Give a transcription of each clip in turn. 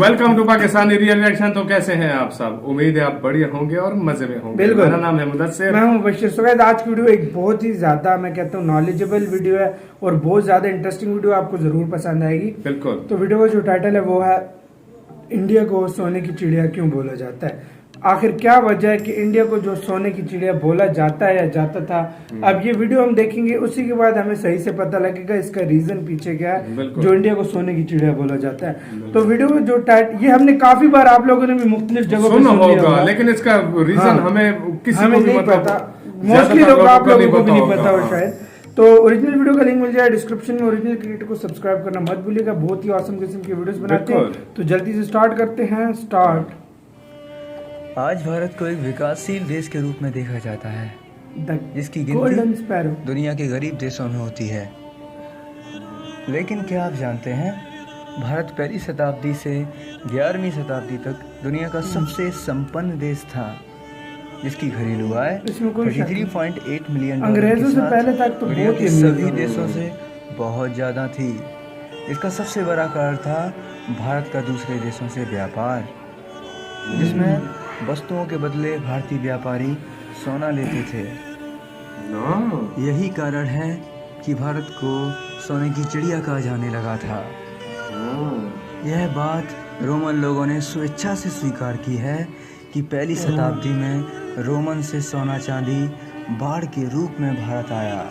Welcome to Pakistani real reaction. तो कैसे हैं आप सब? उम्मीद है आप बढ़िया होंगे और मजे में होंगे। बिल्कुल। मेरा नाम है मुदस्सिर। मैं हूं बशीर सुवैद। आज की वीडियो एक बहुत ही ज्यादा मैं कहता हूँ नॉलेजेबल वीडियो है और बहुत ज्यादा इंटरेस्टिंग वीडियो, आपको जरूर पसंद आएगी। बिल्कुल। तो वीडियो का जो टाइटल है वो है इंडिया को सोने की चिड़िया क्यों बोला जाता है। आखिर क्या वजह है कि इंडिया को जो सोने की चिड़िया बोला जाता है या जाता था। अब ये वीडियो हम देखेंगे, उसी के बाद हमें सही से पता लगेगा इसका रीजन पीछे क्या है जो इंडिया को सोने की चिड़िया बोला जाता है। तो वीडियो में जो टाइटल, ये हमने काफी बार आप लोगों ने भी मुख्तलिफ जगहों पे सुना होगा, लेकिन इसका रीजन हमें किसी को भी नहीं पता। मोस्टली लोग आप लोगों को भी नहीं पता हो शायद। तो ओरिजिनल वीडियो का लिंक मिल जाए डिस्क्रिप्शन में। ओरिजिनल क्रिएटर को सब्सक्राइब करना मत भूलिएगा, बहुत ही ऑसम किस्म की वीडियोस बनाते हैं। तो जल्दी से स्टार्ट करते हैं। स्टार्ट। आज भारत को एक विकासशील देश के रूप में देखा जाता है, जिसकी गोल्डन गिनती स्पैरो दुनिया के गरीब देशों में होती है। लेकिन क्या आप जानते हैं, भारत पहली शताब्दी से 11वीं शताब्दी तक दुनिया का सबसे संपन्न देश था, जिसकी घरेलू आय इसमें कोई शक नहीं। 33.8 मिलियन अंग्रेजों से पहले तक तो दुनिया बहुत के ही सभी अमीर देशों से बहुत ज़्यादा थी। इसका सबसे बड़ा कारण था भारत का दूसरे देशों से व्यापार, जिसमें वस्तुओं के बदले भारतीय व्यापारी सोना लेते थे। यही कारण है कि भारत को सोने की चिड़िया कहा जाने लगा था। यह बात रोमन लोगों ने स्वेच्छा से स्वीकार की है कि पहली शताब्दी में रोमन से सोना चांदी बाढ़ के रूप में भारत आया।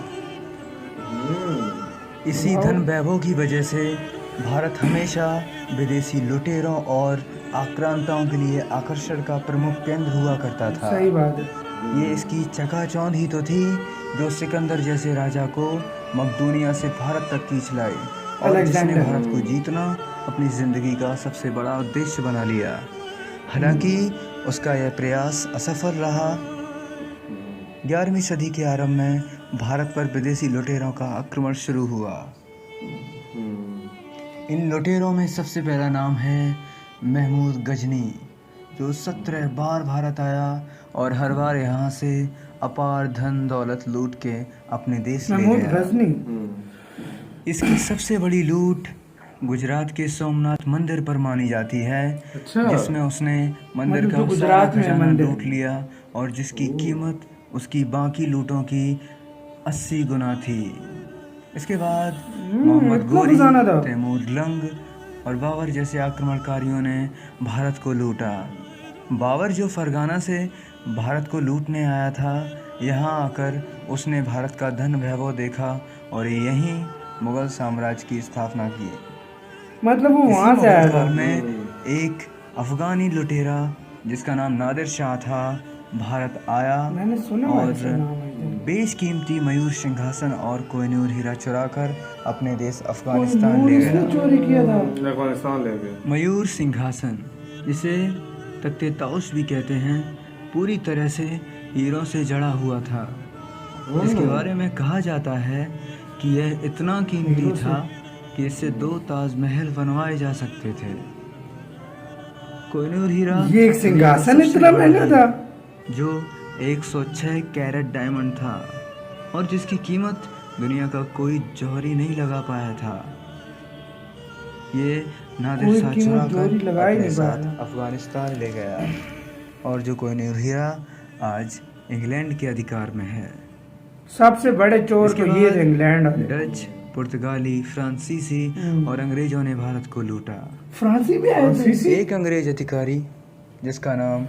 इसी धन वैभव की वजह से भारत हमेशा विदेशी लुटेरों और आक्रांताओं के लिए आकर्षण का प्रमुख केंद्र हुआ करता था। सही बात है। ये इसकी चकाचौंध ही तो थी जो सिकंदर जैसे राजा को मकदूनिया से भारत तक खींच लाई और जिसने भारत को जीतना अपनी जिंदगी का सबसे बड़ा उद्देश्य बना लिया। हालांकि उसका यह प्रयास असफल रहा। 11वीं सदी के आरंभ में भारत पर विदेशी लुटेरों का आक्रमण शुरू हुआ। इन लुटेरों में सबसे पहला नाम है महमूद गजनी, जो 17 बार भारत आया और हर बार यहाँ से अपार धन दौलत लूट के अपने देश ले गया। इसकी सबसे बड़ी लूट गुजरात के सोमनाथ मंदिर पर मानी जाती है। जिसमें उसने मंदिर का सारा खजाना लूट लिया और जिसकी कीमत उसकी बाकी लूटों की 80 गुना थी। इसके बाद मोहम्मद गोरी, तैमूर लंग और बाबर जैसे आक्रमणकारियों ने भारत को लूटा। बाबर जो फरगाना से भारत को लूटने आया था, यहाँ आकर उसने भारत का धन वैभव देखा और यहीं मुगल साम्राज्य की स्थापना की। मतलब वो वहाँ से आया था। में एक अफगानी लुटेरा जिसका नाम नादिर शाह था, भारत आया। मैंने सुना और बेशकीमती मयूर सिंहासन और कोहिनूर हीरा चुराकर अपने देश अफगानिस्तान ले गया। चोरी किया था। अफगानिस्तान ले गए। मयूर सिंहासन, जिसे तख्ते ताउस भी कहते हैं, पूरी तरह से हीरों से जड़ा हुआ था। इसके बारे में कहा जाता है कि यह इतना कीमती था कि इससे 2 ताजमहल बनवाए जा सकते थे। कोहिनूर हीरा ये एक सिंहासन इतना महंगा था जो 106 कैरेट डायमंड था और जिसकी कीमत दुनिया का कोई जौहरी नहीं लगा पाया था। ये नादिर शाह चुराकर अपने साथ अफगानिस्तान ले गया और जो कोहिनूर हीरा आज इंग्लैंड के अधिकार में है। सबसे बड़े चोर तो ये इंग्लैंड। डच, पुर्तगाली, फ्रांसीसी और अंग्रेजों ने भारत को लूटा। फ्रांसी भी आए थे। एक अंग्रेज अधिकारी जिसका नाम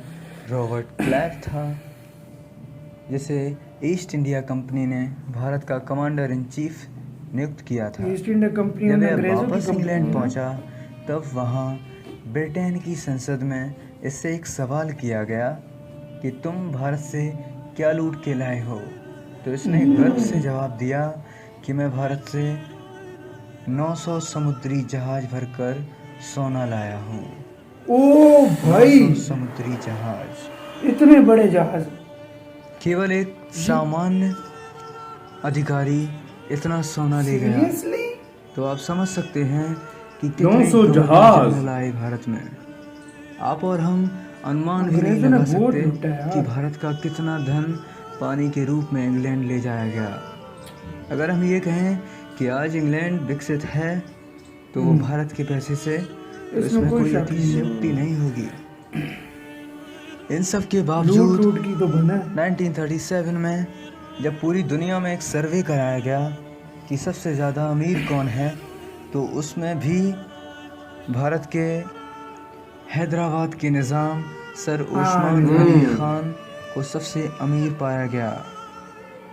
रॉबर्ट क्लाइव था, जिसे ईस्ट इंडिया कंपनी ने भारत का कमांडर इन चीफ नियुक्त किया था। ईस्ट इंडिया कंपनी जब वह वापस इंग्लैंड पहुंचा, तब वहां ब्रिटेन की संसद में इससे एक सवाल किया गया कि तुम भारत से क्या लूट के लाए हो। तो इसने गर्व से जवाब दिया कि मैं भारत से 900 समुद्री जहाज भरकर सोना लाया हूँ। ओ भाई, समुद्री जहाज, इतने बड़े जहाज। केवल एक सामान्य अधिकारी इतना सोना ले गया। तो आप समझ सकते हैं कि कितने जहाज लाए भारत में। आप और हम अनुमान भी नहीं लगा सकते कि भारत का कितना धन पानी के रूप में इंग्लैंड ले जाया गया। अगर हम ये कहें कि आज इंग्लैंड विकसित है, तो वो भारत के पैसे से तो इसमें कोई अतिशयोक्ति नहीं होगी। इन सब के लूट बावजूद लूट की तो बना है। 1937 में जब पूरी दुनिया में एक सर्वे कराया गया कि सबसे ज़्यादा अमीर कौन है, तो उसमें भी भारत के हैदराबाद के निज़ाम सर उस्मान गनी खान को सबसे अमीर पाया गया।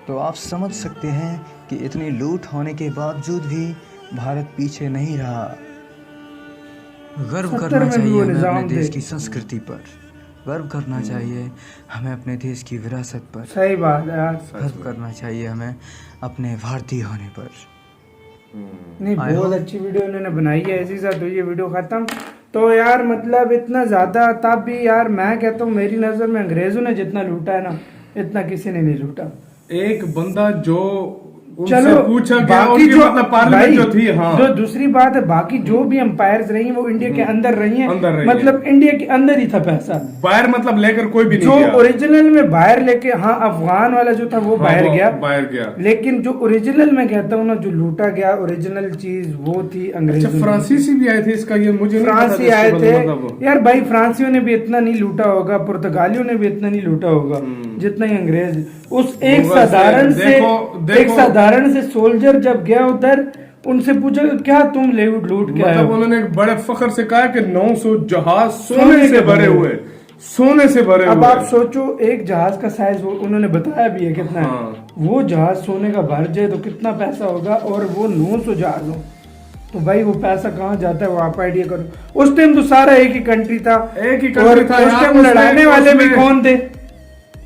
तो आप समझ सकते हैं कि इतनी लूट होने के बावजूद भी भारत पीछे नहीं रहा। गर्व 70 करना में भी चाहिए वो हमें निज़ाम अपने देश थे। की संस्कृति पर, गर्व करना चाहिए हमें अपने देश की विरासत पर, सही बात है यार। गर्व करना चाहिए हमें अपने भारतीय होने पर। नहीं, बहुत अच्छी वीडियो उन्होंने बनाई है। इसी साथ तो ये वीडियो खत्म। तो यार मतलब इतना ज्यादा, तब भी यार मैं कहता हूँ मेरी नजर में अंग्रेजों ने जितना लूटा है ना, इतना किसी ने नहीं लूटा। एक बंदा जो उनसे चलो पूछा गया, बाकी उनकी जो मतलब पार्लियामेंट भाई, जो थी, हाँ, जो दूसरी बात है, बाकी जो भी अंपायर्स रही हैं वो इंडिया के अंदर रही हैं, अंदर रही मतलब इंडिया के अंदर ही था पैसा। बाहर मतलब लेकर कोई भी नहीं जो गया। ओरिजिनल में बाहर लेके, हाँ अफगान वाला जो था वो हाँ, बाहर वो गया, बाहर गया। लेकिन जो ओरिजिनल में कहता हूँ ना, जो लूटा गया ओरिजिनल चीज वो थी अच्छा, अंग्रेजों की। फ्रांसीसी भी आए थे इसका, ये मुझे नहीं पता था फ्रांसी इसके आए थे मतलब। यार भाई, फ्रांसियों ने भी इतना नहीं लूटा होगा, पुर्तगालियों ने भी इतना नहीं लूटा होगा जितना ही अंग्रेज। उस एक मुगल से, साधारण से देखो- एक साधारण से सोल्जर जब गया उधर, उनसे पूछा कि क्या तुम लूट के आए मतलब हो? उन्होंने एक बड़े फख्र से कहा कि 900 जहाज सोने से भरे हुए, सोने से भरे अब हुए। आप सोचो एक जहाज का साइज उन्होंने बताया भी है कितना है। हाँ। वो जहाज सोने का भर जाए तो कितना पैसा होगा, और वो 900 जहाज हो तो भाई वो पैसा कहाँ जाता है, वो आप आइडिया करो। उस टाइम तो सारा एक ही कंट्री था, एक ही और कंट्री था उस यार, टाइम लड़ाने वाले भी उसमें- कौन थे?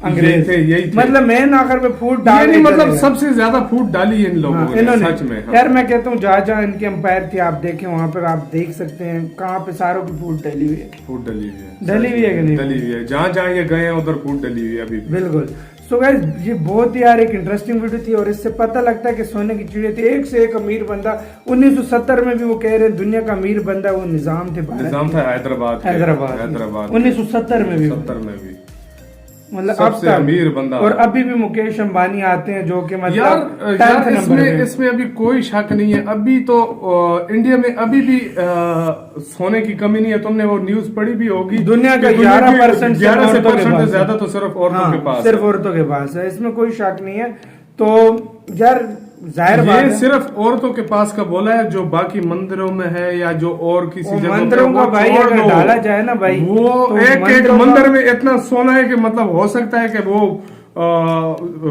अंग्रेज थे, यही थे। मतलब मेन आखिर में फूट ये डाल नहीं मतलब सबसे ज्यादा फूट डाली इन लोगों ने, इन्होंने। सच में। हाँ। यार मैं कहता हूँ जहाँ जहाँ इनके अंपायर थे आप देखें, वहां पर आप देख सकते हैं कहाँ पे सारों की फूट डली हुई है। फूट डली हुई है, डली हुई है कि नहीं? डली हुई है, जहाँ जहाँ ये गए हैं उधर फूट डली हुई है अभी भी। बिल्कुल। सो गाइस, ये बहुत ही यार एक इंटरेस्टिंग वीडियो थी, और इससे पता लगता है कि सोने की चिड़िया थी, एक से एक अमीर बंदा। 1970 में भी वो कह रहे हैं दुनिया का अमीर बंदा वो निजाम थे, भारत निजाम के। था हैदराबाद के। हैदराबाद 1970 में भी 70 में भी मतलब सबसे अब तक। अमीर बंदा। और अभी भी मुकेश अंबानी आते हैं जो कि मतलब यार 10th नंबर इसमें पे। इसमें अभी कोई शक नहीं है। अभी तो इंडिया में अभी भी सोने की कमी नहीं है। तुमने वो न्यूज पढ़ी भी होगी, दुनिया का कि दुनिया की 11% 11% से ज्यादा तो सिर्फ औरतों के पास सिर्फ है। औरतों के पास है, इसमें कोई शक नहीं है। तो यार जाहिर बात ये है, सिर्फ औरतों के पास का बोला है, जो बाकी मंदिरों में है या जो और किसी वो जगह पे, मंदिरों का वो भाई छोड़ अगर दो। डाला जाए ना भाई, वो तो एक एक मंदिरों का- मंदिर में इतना सोना है कि मतलब हो सकता है कि वो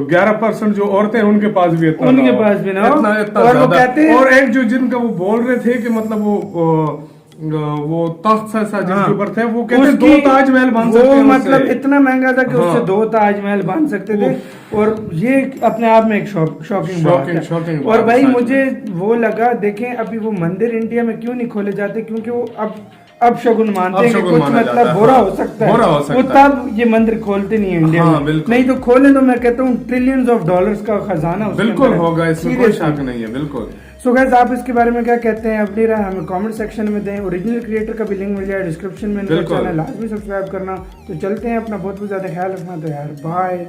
11% जो औरतें हैं उनके पास भी इतना उनके ना हो। पास भी ना हो। इतना इतना और वो ज्यादा। कहते हैं- और एक जो जिनका वो बोल रहे थे कि मतलब वो तख्त सा जिसके ऊपर थे, वो कहते हैं उसकी- 2 ताजमहल बन सकते वो हैं मतलब उससे। इतना महंगा था कि हाँ। उससे 2 ताजमहल बन सकते थे। और ये अपने आप में एक शॉकिंग बात है। शॉकिंग और बात, भाई सच मुझे वो लगा, देखें अभी वो मंदिर इंडिया में क्यों नहीं खोले जाते, क्योंकि वो अब शगुन मानते हैं कि अपशगुन कुछ माना मतलब जाता है, बुरा हाँ। हो सकता है, बुरा हो वो सकता है। तब ये मंदिर खोलते नहीं है इंडिया हाँ, में। बिल्कुल। नहीं तो खोले तो मैं कहता हूँ ट्रिलियंस ऑफ डॉलर्स का खजाना उसके बिल्कुल अंदर है। होगा, इसमें कोई Seriously। शक नहीं है, बिल्कुल। सो गाइस, आप इसके बारे में क्या कहते हैं? अपनी राय हमें कमेंट सेक्शन में दें। ओरिजिनल क्रिएटर का भी लिंक मिल जाए डिस्क्रिप्शन में, इनका बिल्कुल। चैनल लाजमी सब्सक्राइब करना। तो चलते हैं, अपना बहुत बहुत ज्यादा ख्याल रखना। तो यार बाय।